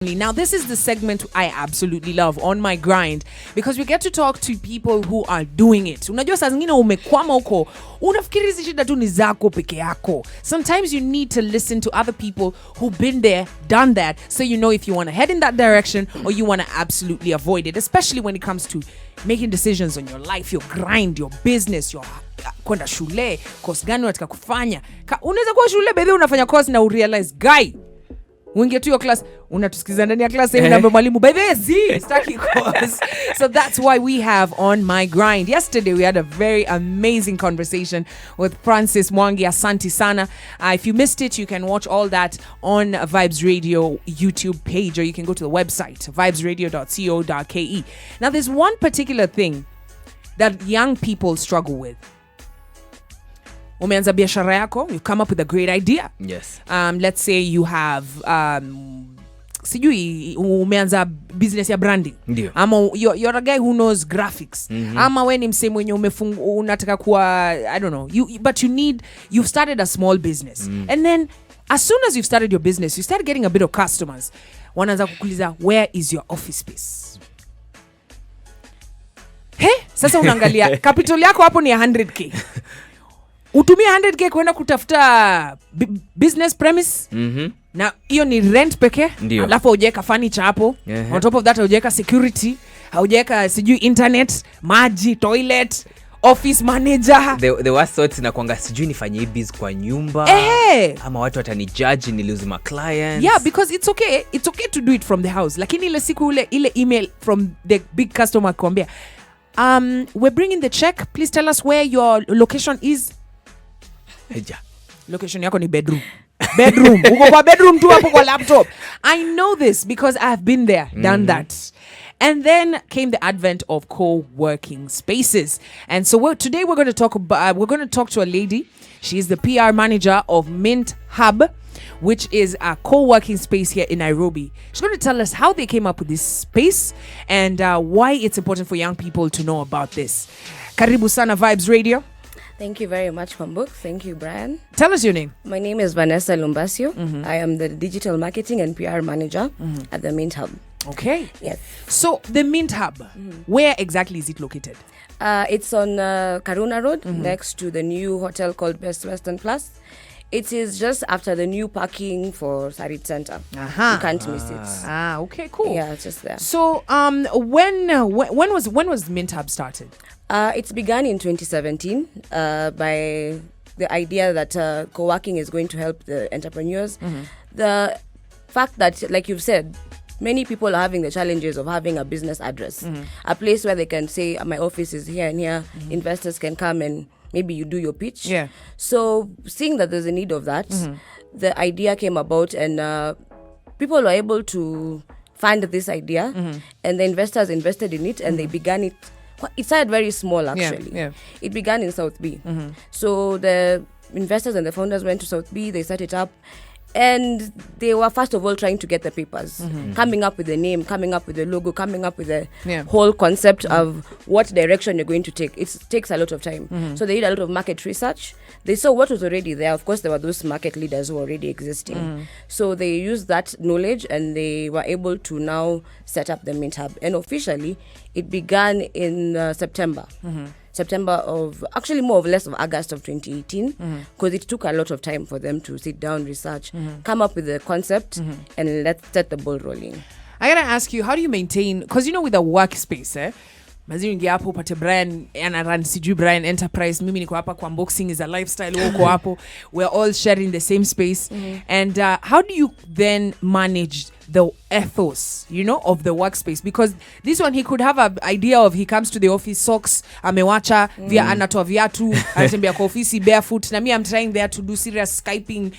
Now, this is the segment I absolutely love, On My Grind, because we get to talk to people who are doing it. Unajua saa zingine umekwama huko, unafikiri hizi shida tu ni zako peke yako. Sometimes you need to listen to other people who've been there, done that, so you know if you want to head in that direction or you want to absolutely avoid it, especially when it comes to making decisions on your life, your grind, your business, your kwenda shule, course gani unataka kufanya. Unaweza kuwa shule bedhi unafanya course na urealize, guy, uingie tu your class, unatusikiza ndani ya class hivi na mwalimu bebezi staki course. So that's why we have On My Grind. Yesterday we had a very amazing conversation with Francis Mwangi. Asante sana. If you missed it, you can watch all that on Vybez Radio YouTube page, or you can go to the website vybezradio.co.ke. Now there's one particular thing that young people struggle with. Umeanza biashara yako, you come up with a great idea. Yes. Let's say you have sijui umeanza business ya branding. Ndio. Ama you're a guy who knows graphics. Ama we ni msee mwenye unataka kuwa, I don't know, but you've started a small business. And then as soon as you've started your business, you start getting a bit of customers. Wanaanza kukuuliza, where is your office space? Sasa unaangalia capital yako hapo ni 100k. Utumia 100k kwenda kutafuta business premise. Na hiyo ni rent peke. Alafu hujaweka furniture hapo. On top of that hujaweka security, hujaweka sijui internet, maji, toilet, office manager. The worst thoughts na kwanga sijui nifanye biz kwa nyumba. Ama watu watanijudge ni lose my clients. Yeah, because it's okay to do it from the house. Lakini ile siku ile email from the big customer kuambia, we're bringing the check, please tell us where your location is. Location yako ni bedroom. Uko kwa bedroom tu hapo kwa laptop. I know this because I've been there, done that. And then came the advent of co-working spaces. And so today we're going to talk to a lady. She is the PR manager of Mint Hub, which is a co-working space here in Nairobi. She's going to tell us how they came up with this space and why it's important for young people to know about this. Karibu sana Vybez Radio. Thank you very much, Kwambox. Thank you, Brian. Tell us your name. My name is Vannessa Lumbasio. I am the digital marketing and PR manager at the Mint Hub. Okay. Yes. So the Mint Hub, where exactly is it located? It's on Karuna Road, next to the new hotel called Best Western Plus. It is just after the new parking for Sarit Center. You can't miss it. Okay, cool. Yeah, it's just there. So when was Mint Hub started? It's begun in 2017 by the idea that co-working is going to help the entrepreneurs. The fact that, like you've said, many people are having the challenges of having a business address, a place where they can say, my office is here and here, investors can come and maybe you do your pitch. Yeah. So seeing that there's a need of that, the idea came about and people were able to fund this idea and the investors invested in it and they began it. It started very small actually. Yeah. It began in South B. So the investors and the founders went to South B, they set it up. And they were first of all trying to get the papers, coming up with the name, coming up with the logo, coming up with the whole concept of what direction you're going to take. It takes a lot of time. So they did a lot of market research. They saw what was already there. Of course, there were those market leaders who were already existing. So they used that knowledge and they were able to now set up the Mint Hub. And officially, it began in September. September of, actually more or less of August of 2018, because it took a lot of time for them to sit down, research, come up with the concept, and let's set the ball rolling. I gotta ask you, how do you maintain, because you know with a workspace, mazini ingia hapo upate Brian anaran siju Brian Enterprise, mimi niko hapa Kwamboxing is a lifestyle, uko hapo, we're all sharing the same space. And how do you then manage the ethos, of the workspace? Because this one, he could have an idea of, he comes to the office, socks, amewacha, via anatoa viatu, anatembea kwa ofisi barefoot, na me I'm trying there to do serious Skyping,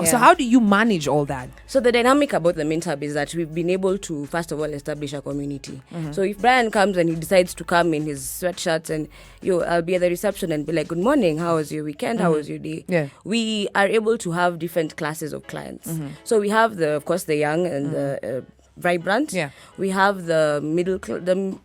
So how do you manage all that? So the dynamic about the Mint Hub is that we've been able to, first of all, establish a community. So if Brian comes and he decides to come in his sweatshirts and I'll be at the reception and be like, good morning, how was your weekend, how was your day? Yeah. We are able to have different classes of clients. So we have of course the young and the vibrant. We have the middle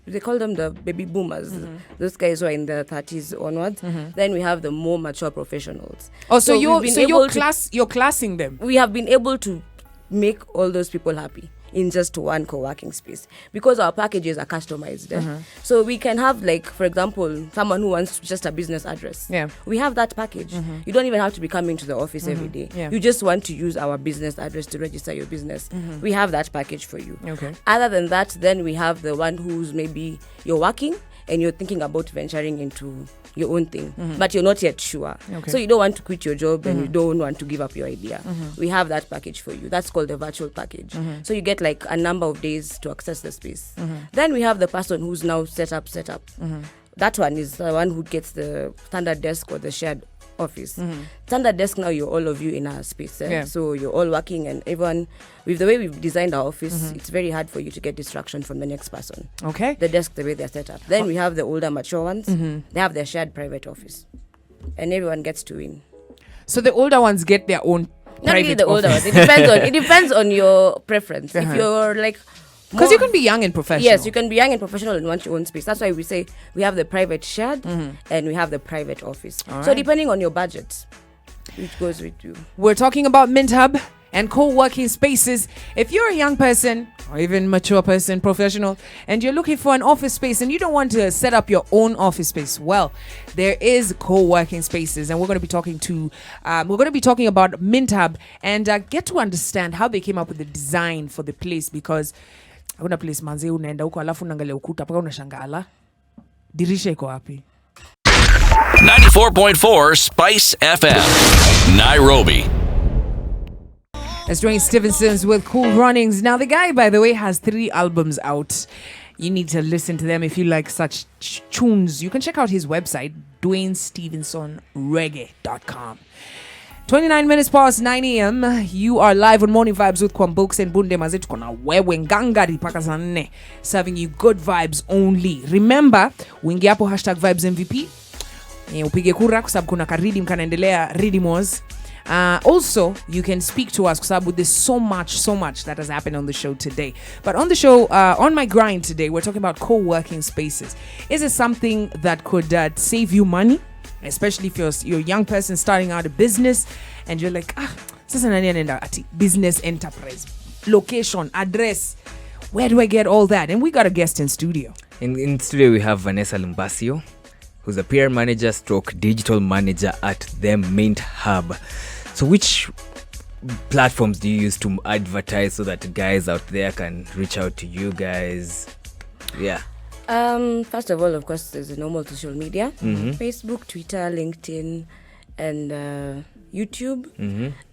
they call them the baby boomers. Those guys who are in their 30s onwards. Then we have the more mature professionals. So you're classing them. We have been able to make all those people happy. in just one co-working space because our packages are customized. So we can have, like, for example, someone who wants just a business address. Yeah. We have that package. You don't even have to be coming to the office every day. Yeah. You just want to use our business address to register your business. We have that package for you. Okay. Other than that, then we have the one who's maybe you're working and you're thinking about venturing into your own thing, but you're not yet sure. Okay. So you don't want to quit your job and you don't want to give up your idea. We have that package for you. That's called the virtual package. So you get like a number of days to access the space. Then we have the person who's now set up. That one is the one who gets the standard desk or the shared office. Standard desk, now you're all of you in a space. Yeah. So you're all working, and everyone, with the way we've designed our office, it's very hard for you to get distraction from the next person. Okay. The desk, the way they're set up. Then we have the older, mature ones. They have their shared private office, and everyone gets to win. So the older ones get their own Not really private the older office. ones. It depends on your preference. If you're like, Because you can be young and professional. yes, you can be young and professional and want your own space. That's why we say we have the private shared and we have the private office. All So right. depending on your budget, which goes with you. We're talking about Mint Hub and co-working spaces. If you're a young person or even mature person, professional, and you're looking for an office space and you don't want to set up your own office space, well, there is co-working spaces, and we're going to be talking about Mint Hub and get to understand how they came up with the design for the place, because kuna place manze unaenda huko alafu unaangalia ukuta paka unashangala dirisha iko wapi. 94.4 Spice FM, Nairobi. It's Dwayne Stevenson's with Cool Runnings. Now, the guy, by the way, has 3 albums out. You need to listen to them if you like such tunes. You can check out his website, DwayneStevensonReggae.com. 29 minutes past 9 a.m. You are live on Morning Vybez with Kwambox Mbunde. Mazetu kona wewe ngangari paka za 4, serving you good vibes only. Remember, uingie hapo #VibesMVP. Upige kura kwa sababu kuna karidim kanaendelea Ridimos. Also, you can speak to us because there's so much that has happened on the show today. But on the show, on my grind today, we're talking about co-working spaces. Is it something that could save you money? Especially if you're a young person starting out a business and you're like, sasa nani anaenda ati business enterprise, location, address, where do I get all that? And we got a guest in studio. In studio, we have Vannessa Lumbasio, who's a PR manager stroke digital manager at the Mint Hub. So which platforms do you use to advertise so that guys out there can reach out to you guys? Yeah. First of all, of course, there's the normal social media, Facebook, Twitter, LinkedIn, and YouTube.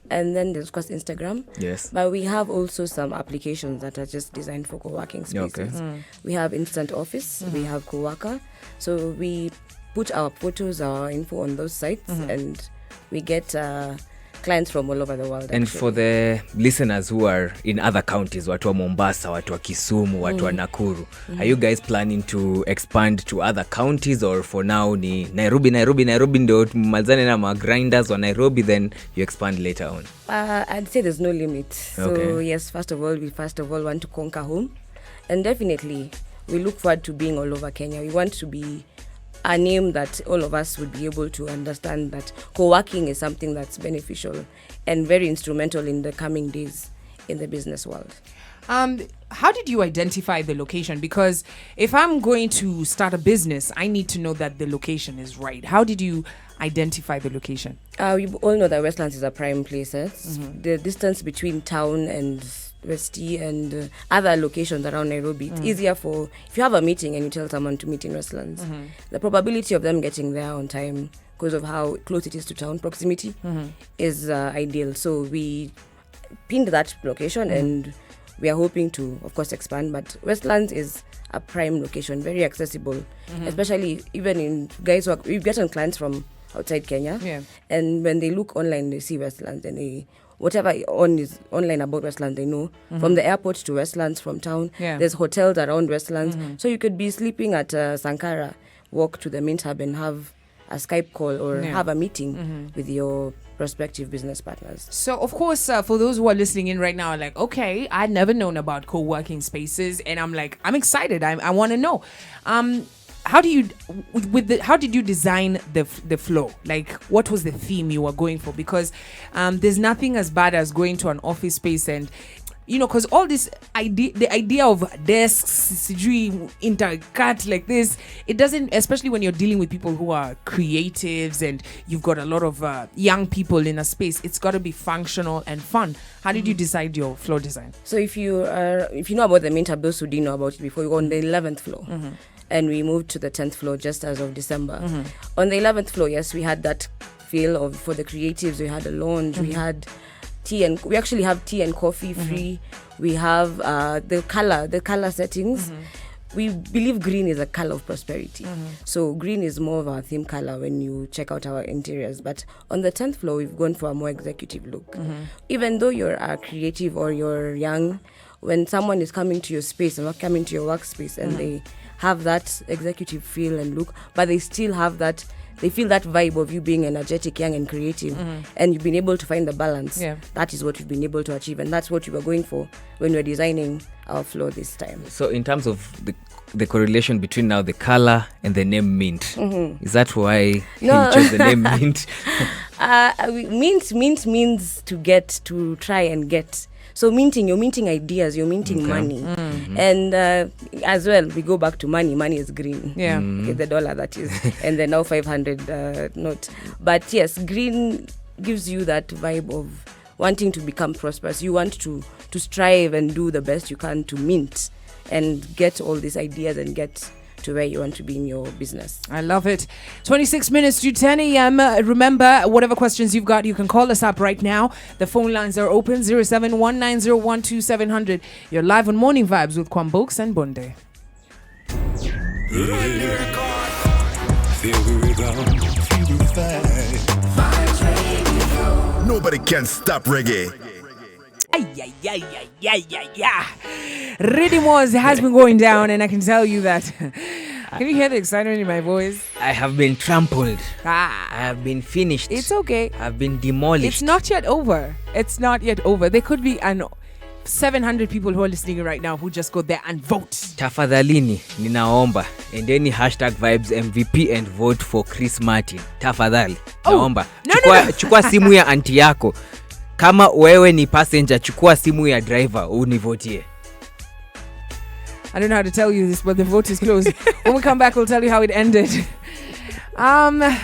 And then there's, of course, Instagram. Yes. But we have also some applications that are just designed for co-working spaces. Okay. We have Instant Office, we have Co-worker. So we put our photos, our info on those sites, and we get clients from all over the world. And actually. for the listeners who are in other counties, watu wa Mombasa, watu wa Kisumu, watu wa Nakuru, are you guys planning to expand to other counties, or for now ni Nairobi ndio mazane na grinders wa Nairobi, then you expand later on? I'd say there's no limit. So Okay. yes, first of all, we want to conquer home, and definitely we look forward to being all over Kenya. We want to be a name that all of us would be able to understand that co-working is something that's beneficial and very instrumental in the coming days in the business world. How did you identify the location? Because if I'm going to start a business, I need to know that the location is right. How did you identify the location? We all know that Westlands is a prime place. The distance between town and Westie and other locations around Nairobi, it's easier for, if you have a meeting and you tell someone to meet in Westlands, the probability of them getting there on time because of how close it is to town, proximity, is ideal. So we pinned that location and we are hoping to, of course, expand. But Westlands is a prime location, very accessible, especially even in guys who we've gotten clients from outside Kenya. Yeah. And when they look online, they see Westlands and they, whatever is online about Westlands, they know. From the airport to Westlands, from town, there's hotels around Westlands. So you could be sleeping at Sankara, walk to the Mint Hub and have a Skype call or have a meeting with your prospective business partners. So, of course, for those who are listening in right now, like, okay, I'd never known about co-working spaces, and I'm excited. I want to know. How did you design the flow? Like, what was the theme you were going for? Because there's nothing as bad as going to an office space and because all this the idea of desks, intercut like this, it doesn't, especially when you're dealing with people who are creatives and you've got a lot of young people in a space, it's got to be functional and fun. How did you decide your floor design? So if you know about the Mint Hub, those who didn't know about it before, you're on the 11th floor. And we moved to the 10th floor just as of December. On the 11th floor, yes, we had that feel of, for the creatives, we had a lounge, we had we actually have tea and coffee free. We have the color settings. We believe green is a color of prosperity. So green is more of our theme color when you check out our interiors. But on the 10th floor, we've gone for a more executive look. Even though you're a creative or you're young, when someone is coming to your space and not coming to your workspace and they have that executive feel and look, but they still have that, they feel that vibe of you being energetic, young and creative, and you've been able to find the balance. That is what you've been able to achieve, and that's what you were going for when we were designing our floor this time. So in terms of the correlation between now the color and the name Mint, is that why you chose the name Mint? Mint means to get, to try and get. So minting, you're minting ideas, you're minting money. And as well, we go back to money. Money is green. Okay, the dollar, that is. And then now 500 note. But yes, green gives you that vibe of wanting to become prosperous. You want to strive and do the best you can to mint and get all these ideas and get to where you want to be in your business. I love it. 26 minutes to 10 a.m. Remember, whatever questions you've got, you can call us up right now. The phone lines are open, 0719012700. You're live on Morning Vybez with Kwambox Mbunde. Nobody can stop reggae. Rhythm has been going down, and I can tell you that. Can you hear the excitement in my voice? I have been trampled. I have been finished. It's okay. I've been demolished. It's not yet over. It's not yet over. There could be 700 people who are listening right now who just go there and vote. Tafadhalini, ninaomba. Endeni #Vybez MVP and vote for Chris Martin. Tafadhali. Naomba. Chukua simu ya aunti yako. Kama wewe ni passenger, chukua simu ya driver univotie. I don't know how to tell you this, but the vote is closed. When we come back, we'll tell you how it ended.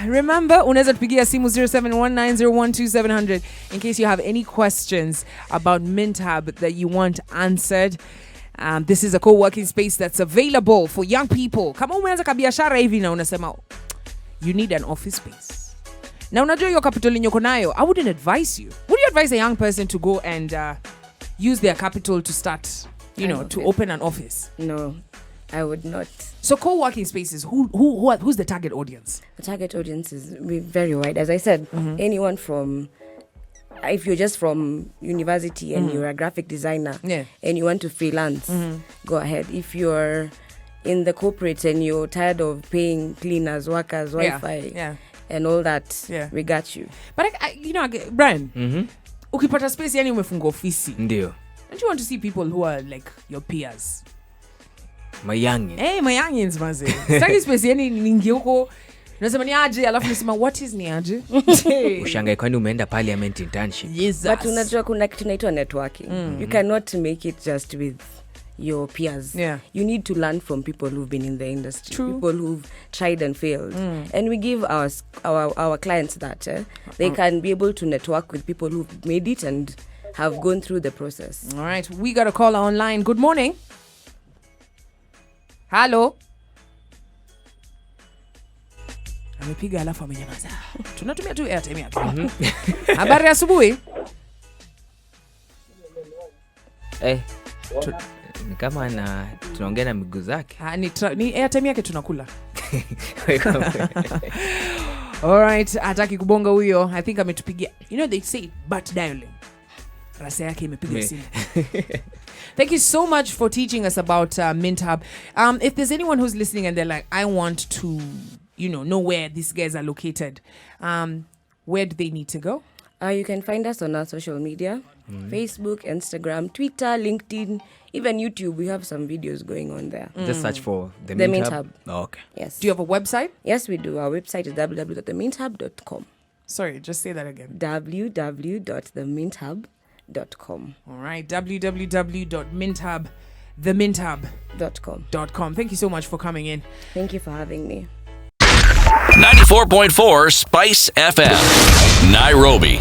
Remember, unaweza tupigia simu 0719012700 in case you have any questions about Mint Hub that you want answered. This is a co-working space that's available for young people. Kama umeanza kabiashara hivi na unasema you need an office space. Now, unajua your capital inyoko nayo, I wouldn't advise you. Would you advise a young person to go and use their capital to start, to open an office? No, I would not. So co-working spaces, who's the target audience? The target audience is very wide. As I said, anyone from, if you're just from university and you're a graphic designer and you want to freelance, go ahead. If you're in the corporate and you're tired of paying cleaners, workers, Wi-Fi, and all that, we got you. But Brian, ukipata space yani umefunga ofisi. Ndio. Don't you want to see people who are like your peers? My youngins. Hey, my youngins maze. Staki space yani ningi huko. Unasema ni aje, alafu nisema what is ni aje? Ushangae kwani umeenda parliament internship. Yes. But unajua kuna kitu inaitwa networking. You cannot make it just with your peers. You need to learn from people who've been in the industry. True. People who've tried and failed. And we give our clients that they can be able to network with people who've made it and have gone through the process. All right, we got a caller online. Good morning. Hello. Amepiga alafu amenyamaza. Tunatumia tu airtime yake. Habari asubuhi. Ni kama tunaongea na miguu zake. Ni airtime yake tunakula. All right, hataki kubonga huyo. I think ametupigia. They say butt dialing. Rasa yake imepiga simu. Thank you so much for teaching us about Mint Hub. If there's anyone who's listening and they're like, I want to, know where these guys are located, where do they need to go? You can find us on our social media, Facebook, Instagram, Twitter, LinkedIn, even YouTube. We have some videos going on there. Just search for the Mint Hub. Oh, okay. Yes. Do you have a website? Yes, we do. Our website is www.theminthub.com. Sorry, just say that again. www.theminthub.com. www.minthub.com. All right, www.minthub.com. Thank you so much for coming in. Thank you for having me. 94.4 Spice FM, Nairobi.